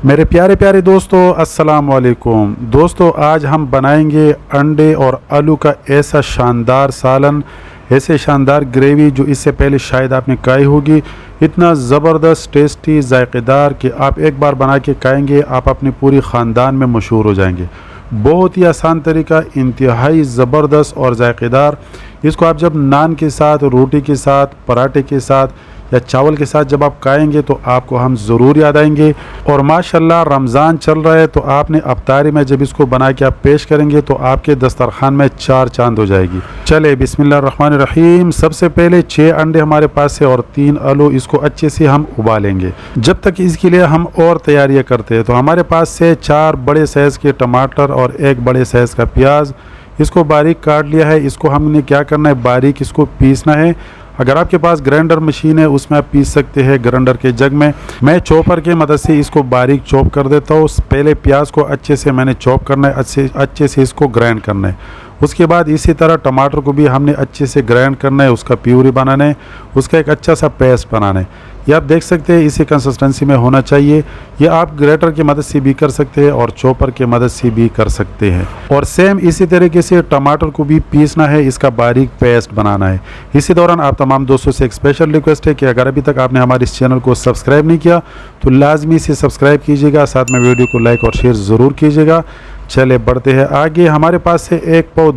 मेरे प्यारे प्यारे दोस्तों, अस्सलाम वालेकुम। दोस्तों, आज हम बनाएंगे अंडे और आलू का ऐसा शानदार सालन, ऐसे शानदार ग्रेवी जो इससे पहले शायद आपने खाई होगी। इतना ज़बरदस्त, टेस्टी, जायकेदार कि आप एक बार बना के खाएंगे आप अपने पूरी ख़ानदान में मशहूर हो जाएंगे। बहुत ही आसान तरीका, इंतहाई ज़बरदस्त और जायकेदार। इसको आप जब नान के साथ, रोटी के साथ, पराठे के साथ या चावल के साथ जब आप खाएंगे तो आपको हम ज़रूर याद आएंगे। और माशाल्लाह रमज़ान चल रहा है तो आपने अफ्तारी में जब इसको बना के आप पेश करेंगे तो आपके दस्तरखान में चार चांद हो जाएगी। चले बिस्मिल्लाहिर्रहमानिर्रहीम। सबसे पहले 6 अंडे हमारे पास है और 3 आलू, इसको अच्छे से हम उबालेंगे। जब तक इसके लिए हम और तैयारियाँ करते हैं तो हमारे पास से 4 बड़े साइज़ के टमाटर और 1 बड़े साइज़ का प्याज, इसको बारीक काट लिया है। इसको हमने क्या करना है, बारीक इसको पीसना है। अगर आपके पास ग्राइंडर मशीन है उसमें आप पीस सकते हैं, ग्राइंडर के जग में। मैं चॉपर के मदद से इसको बारीक चॉप कर देता हूँ। पहले प्याज को अच्छे से मैंने चॉप करना है, अच्छे से इसको ग्राइंड करना है। उसके बाद इसी तरह टमाटर को भी हमने अच्छे से ग्राइंड करना है, उसका प्यूरी बनाना है, उसका एक अच्छा सा पेस्ट बनाना है। ये आप देख सकते हैं इसी कंसिस्टेंसी में होना चाहिए। ये आप ग्रेटर की मदद से भी कर सकते हैं और चॉपर की मदद से भी कर सकते हैं। और सेम इसी तरीके से टमाटर को भी पीसना है, इसका बारीक पेस्ट बनाना है। इसी दौरान आप तमाम दोस्तों से एक स्पेशल रिक्वेस्ट है कि अगर अभी तक आपने हमारे इस चैनल को सब्सक्राइब नहीं किया तो लाजमी से सब्सक्राइब कीजिएगा, साथ में वीडियो को लाइक और शेयर ज़रूर कीजिएगा। चले बढ़ते हैं आगे। हमारे पास से 1 पाव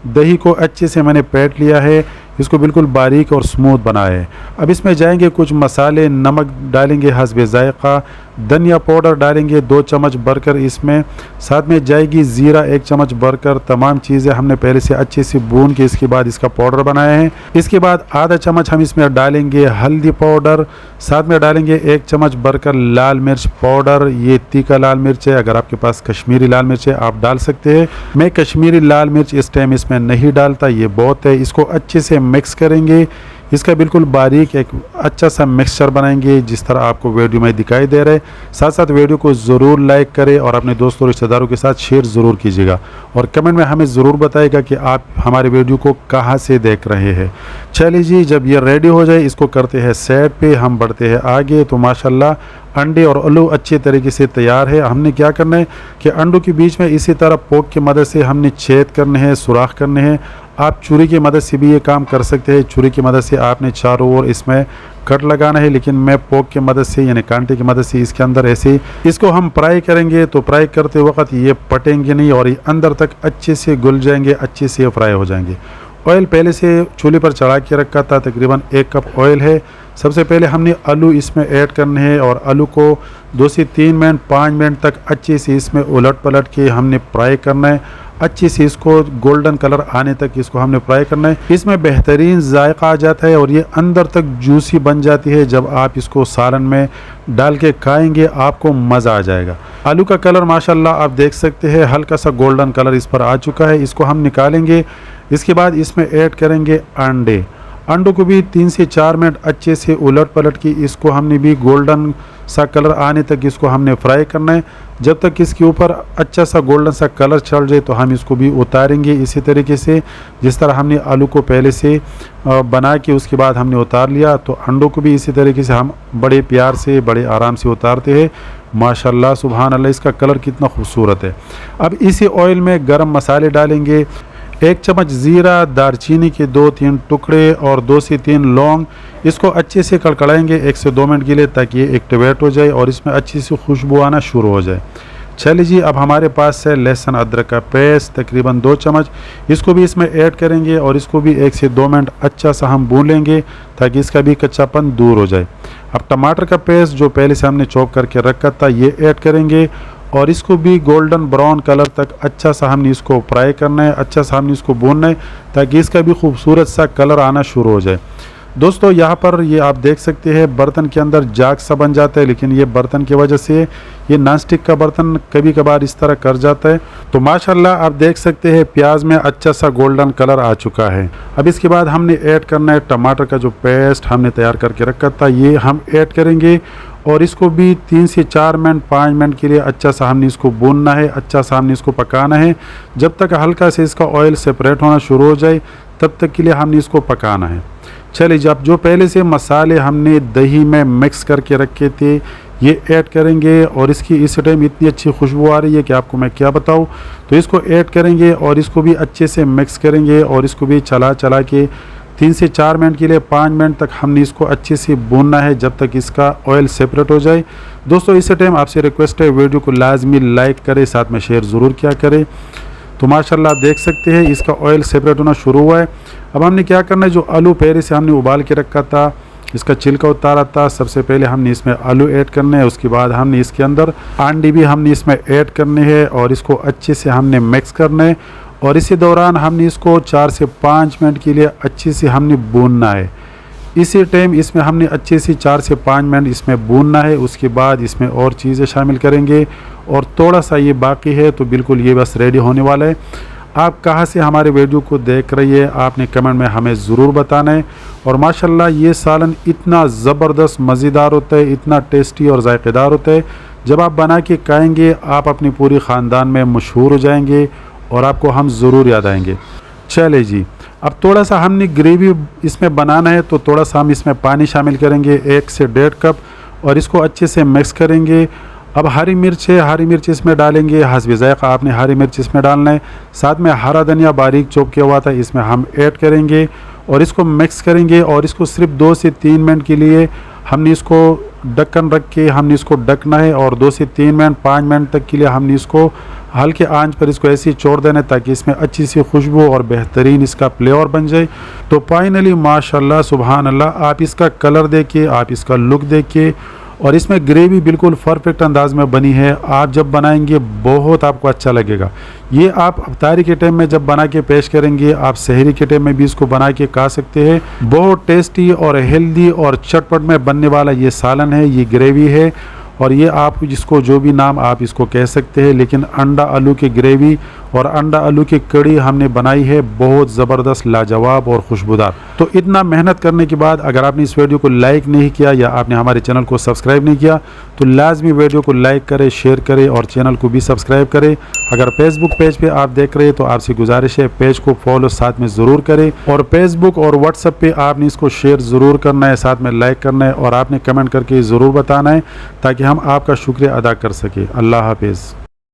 दही को अच्छे से मैंने फेंट लिया है, इसको बिल्कुल बारीक और स्मूथ बनाया है। अब इसमें जाएंगे कुछ मसाले, नमक डालेंगे हस्बे जायका, धनिया पाउडर डालेंगे 2 चम्मच भरकर इसमें, साथ में जाएगी ज़ीरा 1 चम्मच भरकर। तमाम चीज़ें हमने पहले से अच्छे से भून के इसके बाद इसका पाउडर बनाया है। इसके बाद आधा चम्मच हम इसमें डालेंगे हल्दी पाउडर, साथ में डालेंगे 1 चम्मच भरकर लाल मिर्च पाउडर। ये तीखा लाल मिर्च है, अगर आपके पास कश्मीरी लाल मिर्च है आप डाल सकते हैं। मैं कश्मीरी लाल मिर्च इस टाइम इसमें नहीं डालता, ये बहुत है। इसको अच्छे से मिक्स करेंगे, इसका बिल्कुल बारीक एक अच्छा सा मिक्सचर बनाएंगे जिस तरह आपको वीडियो में दिखाई दे रहा है। साथ साथ वीडियो को ज़रूर लाइक करें और अपने दोस्तों रिश्तेदारों के साथ शेयर ज़रूर कीजिएगा और कमेंट में हमें ज़रूर बताइएगा कि आप हमारे वीडियो को कहाँ से देख रहे हैं। चलिए जी, जब ये रेडी हो जाए इसको करते हैं साइड पे, हम बढ़ते हैं आगे। तो माशाल्लाह अंडे और आलू अच्छे तरीके से तैयार है। हमने क्या करना है कि अंडों के बीच में इसी तरह पोक की मदद से हमने छेद करने हैं, सुराख करने हैं। आप छुरी की मदद से भी ये काम कर सकते हैं। छुरी की मदद से आपने चारों ओर इसमें कट लगाना है, लेकिन मैं पोक की मदद से यानी कांटे की मदद से इसके अंदर ऐसे इसको हम फ्राई करेंगे। तो फ्राई करते वक्त ये पटेंगे नहीं और ये अंदर तक अच्छे से घुल जाएंगे, अच्छे से फ्राई हो जाएंगे। ऑयल पहले से चूल्हे पर चढ़ा के रखा था, तकरीबन 1 कप ऑयल है। सबसे पहले हमने आलू इसमें ऐड करने हैं और आलू को 2 से 3 मिनट 5 मिनट तक अच्छे से इसमें उलट पलट के हमने फ्राई करना है। अच्छे से इसको गोल्डन कलर आने तक इसको हमने फ्राई करना है। इसमें बेहतरीन जायका आ जाता है और ये अंदर तक जूसी बन जाती है। जब आप इसको सालन में डाल के खाएंगे आपको मज़ा आ जाएगा। आलू का कलर माशाल्लाह आप देख सकते हैं, हल्का सा गोल्डन कलर इस पर आ चुका है। इसको हम निकालेंगे। इसके बाद इसमें ऐड करेंगे अंडों को भी 3 से 4 मिनट अच्छे से उलट पलट के इसको हमने भी गोल्डन सा कलर आने तक इसको हमने फ्राई करना है। जब तक इसके ऊपर अच्छा सा गोल्डन सा कलर चढ़ जाए तो हम इसको भी उतारेंगे इसी तरीके से जिस तरह हमने आलू को पहले से बना के उसके बाद हमने उतार लिया। तो अंडों को भी इसी तरीके से हम बड़े प्यार से, बड़े आराम से उतारते हैं। माशाल्लाह सुभान अल्लाह, इसका कलर कितना खूबसूरत है। अब इसी ऑयल में गरम मसाले डालेंगे। 1 चम्मच ज़ीरा, दालचीनी के 2-3 टुकड़े और 2 से 3 लौंग। इसको अच्छे से कड़कड़ाएंगे 1 से 2 मिनट के लिए ताकि ये एक्टिवेट हो जाए और इसमें अच्छी सी खुशबू आना शुरू हो जाए। चलिए जी, अब हमारे पास है लहसुन अदरक का पेस्ट तकरीबन 2 चम्मच, इसको भी इसमें ऐड करेंगे और इसको भी 1 से 2 मिनट अच्छा सा हम भून लेंगे ताकि इसका भी कच्चापन दूर हो जाए। अब टमाटर का पेस्ट जो पहले से हमने चॉप करके रखा था ये ऐड करेंगे और इसको भी गोल्डन ब्राउन कलर तक अच्छा सा हमने इसको फ्राई करना है, अच्छा सा हमने इसको भूनना है ताकि इसका भी खूबसूरत सा कलर आना शुरू हो जाए। दोस्तों यहाँ पर ये आप देख सकते हैं बर्तन के अंदर जाग सा बन जाता है, लेकिन ये बर्तन की वजह से ये नॉन स्टिक का बर्तन कभी कभार इस तरह कर जाता है। तो माशाल्लाह आप देख सकते हैं प्याज में अच्छा सा गोल्डन कलर आ चुका है। अब इसके बाद हमने ऐड करना है टमाटर का जो पेस्ट हमने तैयार करके रखा था ये हम ऐड करेंगे और इसको भी 3 से 4 मिनट 5 मिनट के लिए अच्छा सा हमने इसको भूनना है, अच्छा सा हमने इसको पकाना है। जब तक हल्का से इसका ऑयल सेपरेट होना शुरू हो जाए तब तक के लिए हमने इसको पकाना है। चलिए, जब जो पहले से मसाले हमने दही में मिक्स करके रखे थे ये ऐड करेंगे और इसकी इस टाइम इतनी अच्छी खुशबू आ रही है कि आपको मैं क्या बताऊँ। तो इसको ऐड करेंगे और इसको भी अच्छे से मिक्स करेंगे और इसको भी चला चला के 3 से 4 मिनट के लिए 5 मिनट तक हमने इसको अच्छे से भूनना है जब तक इसका ऑयल सेपरेट हो जाए। दोस्तों इस टाइम आपसे रिक्वेस्ट है वीडियो को लाजमी लाइक करें, साथ में शेयर ज़रूर किया करें। तो माशाल्लाह आप देख सकते हैं इसका ऑयल सेपरेट होना शुरू हुआ है। अब हमने क्या करना है, जो आलू पहले से हमने उबाल के रखा था, इसका छिलका उतारा था, सबसे पहले हमने इसमें आलू ऐड करने हैं। उसके बाद हमने इसके अंदर अंडे भी हमने इसमें ऐड करने हैं और इसको अच्छे से हमने मिक्स करना है। और इसी दौरान हमने इसको 4 से 5 मिनट के लिए अच्छे से हमने भूनना है। इसी टाइम इसमें हमने अच्छे से 4 से 5 मिनट इसमें भूनना है। उसके बाद इसमें और चीज़ें शामिल करेंगे और थोड़ा सा ये बाकी है, तो बिल्कुल ये बस रेडी होने वाला है। आप कहाँ से हमारे वीडियो को देख रही है आपने कमेंट में हमें ज़रूर बताना है। और माशाल्लाह ये सालन इतना ज़बरदस्त मज़ेदार होता है, इतना टेस्टी और जायकेदार होता है। जब आप बना के खाएँगे आप अपनी पूरी ख़ानदान में मशहूर हो जाएंगे और आपको हम ज़रूर याद आएंगे। चले जी, अब थोड़ा सा हमने ग्रेवी इसमें बनाना है, तो थोड़ा सा हम इसमें पानी शामिल करेंगे 1 से 1.5 कप और इसको अच्छे से मिक्स करेंगे। अब हरी मिर्च है, हरी मिर्च इसमें डालेंगे, हस्बे ज़ायक़ा आपने हरी मिर्च इसमें डालना है। साथ में हरा धनिया बारीक चॉप किया हुआ था इसमें हम ऐड करेंगे और इसको मिक्स करेंगे। और इसको सिर्फ 2 से 3 मिनट के लिए हमने इसको ढक्कन रख के हमने इसको ढकना है और 2 से 3 मिनट 5 मिनट तक के लिए हमने इसको हल्के आंच पर इसको ऐसे ही छोड़ देना है ताकि इसमें अच्छी सी खुशबू और बेहतरीन इसका फ्लेवर बन जाए। तो फाइनली माशाल्लाह सुभान अल्लाह, आप इसका कलर देखिए, आप इसका लुक देखिए और इसमें ग्रेवी बिल्कुल परफेक्ट अंदाज में बनी है। आप जब बनाएंगे बहुत आपको अच्छा लगेगा। ये आप इफ्तारी के टाइम में जब बना के पेश करेंगे, आप सहरी के टाइम में भी इसको बना के खा सकते हैं। बहुत टेस्टी और हेल्दी और चटपट में बनने वाला ये सालन है, ये ग्रेवी है। और ये आप जिसको जो भी नाम आप इसको कह सकते हैं, लेकिन अंडा आलू की ग्रेवी और अंडा आलू की कड़ी हमने बनाई है, बहुत ज़बरदस्त, लाजवाब और खुशबूदार। तो इतना मेहनत करने के बाद अगर आपने इस वीडियो को लाइक नहीं किया या आपने हमारे चैनल को सब्सक्राइब नहीं किया तो लाजमी वीडियो को लाइक करें, शेयर करें और चैनल को भी सब्सक्राइब करें। अगर फेसबुक पेज पे आप देख रहे हैं तो आपसे गुजारिश है पेज को फॉलो साथ में ज़रूर करें। और फेसबुक और व्हाट्सएप पे आपने इसको शेयर ज़रूर करना है, साथ में लाइक करना है और आपने कमेंट करके ज़रूर बताना है ताकि हम आपका शुक्रिया अदा कर सके। अल्लाह हाफिज़।